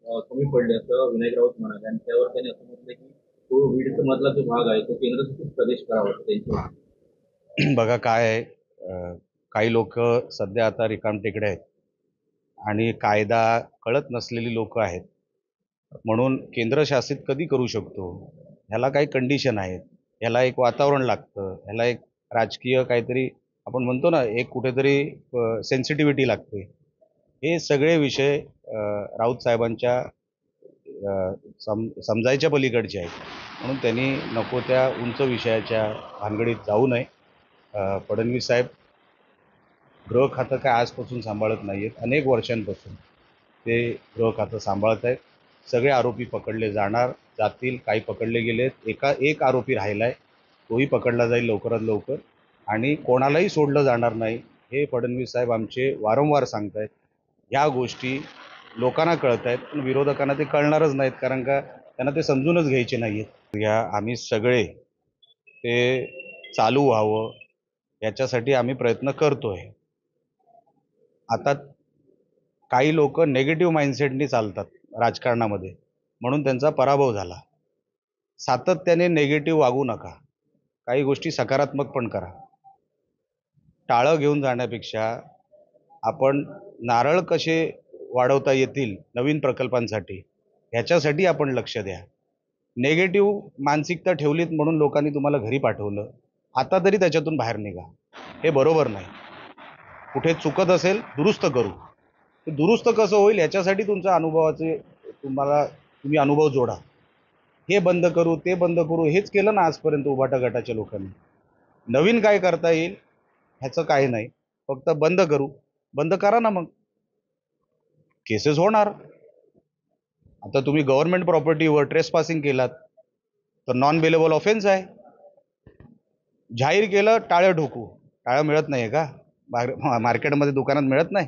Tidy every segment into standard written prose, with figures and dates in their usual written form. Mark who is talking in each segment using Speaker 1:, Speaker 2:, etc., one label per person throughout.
Speaker 1: कमी पडले असं विनायक राऊत म्हणाले आणि त्यावर त्यांनी असं म्हटलं की तो बीड मधला जो भाग आहे तो केंद्रशासित प्रदेश करावा त्यांच्या.
Speaker 2: बघा काय आहे, काही लोक सध्या आता रिकामटेकडे आहेत आणि कायदा कळत नसलेली लोक आहेत, म्हणून केंद्रशासित कधी करू शकतो, ह्याला काही कंडिशन आहेत, ह्याला एक वातावरण लागतं, ह्याला एक राजकीय काहीतरी आपण म्हणतो ना, एक कुठेतरी सेन्सिटिव्हिटी लागते. हे सगळे विषय राऊत साहेबांच्या समजायच्या पलीकडचे आहेत, म्हणून त्यांनी नको त्या उंच विषयाच्या भानगडीत जाऊ नये. फडणवीस साहेब गृह खातं काय आजपासून सांभाळत नाही आहेत, अनेक वर्षांपासून ते गृह खातं सांभाळत आहेत. सगळे आरोपी पकडले जातील, काही पकडले गेलेत, एक आरोपी राहिला आहे, तोही पकडला जाईल लवकरात लवकर आणि कोणालाही सोडलं जाणार नाही, हे फडणवीस साहेब आमचे वारंवार सांगत आहेत. ह्या गोष्टी लोकांना कळत आहेत, पण विरोधकांना ते कळणारच नाहीत, कारण का त्यांना ते समजूनच घ्यायचे नाही आहेत. आम्ही सगळे ते चालू व्हावं याच्यासाठी आम्ही प्रयत्न करतोय. आता काही लोक नेगेटिव्ह माइंडसेटनी चालतात राजकारणामध्ये, म्हणून त्यांचा पराभव झाला. सातत्याने नेगेटिव्ह वागू नका, काही गोष्टी सकारात्मक पण करा. टाळं घेऊन जाण्यापेक्षा आपण नारळ कसे वाढवता येतील नवीन प्रकल्पांसाठी ह्याच्यासाठी आपण लक्ष द्या. नेगेटिव्ह मानसिकता ठेवलीत म्हणून लोकांनी तुम्हाला घरी पाठवलं, आता तरी त्याच्यातून बाहेर निघा. हे बरोबर नाही. कुठे चुकत असेल दुरुस्त करू. ते दुरुस्त कसं होईल याच्यासाठी तुमच्या अनुभवाचे तुम्ही अनुभव जोडा. हे बंद करू ते बंद करू हेच केलं ना आजपर्यंत उभाटा गटाच्या लोकांनी. नवीन काय करता येईल ह्याचं काही नाही, फक्त बंद करा ना. मग केसेस होणार. आता तुम्ही गव्हर्नमेंट प्रॉपर्टीवर ट्रेसपासिंग केलात तर नॉन बेलेबल ऑफेन्स आहे. जाहीर केलं टाळं ठोकू, टाळं मिळत नाही का मार्केटमध्ये, दुकानात मिळत नाही.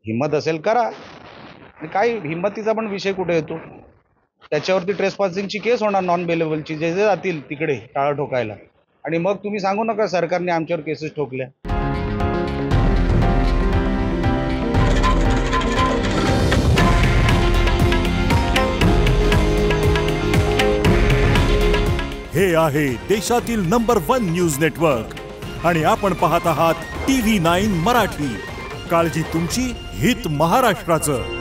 Speaker 2: हिंमत असेल करा. काय हिंमतीचा पण विषय कुठे येतो, त्याच्यावरती ट्रेसपासिंगची केस होणार नॉन बेलेबलची, जे जातील तिकडे टाळं ठोकायला, आणि मग तुम्ही सांगू नका सरकारने आमच्यावर केसेस ठोकल्या.
Speaker 3: हे आहे देशातील नंबर 1 न्यूज नेटवर्क आणि आपण पाहत आहात TV9 मराठी. काळजी तुमची, हित महाराष्ट्राचं.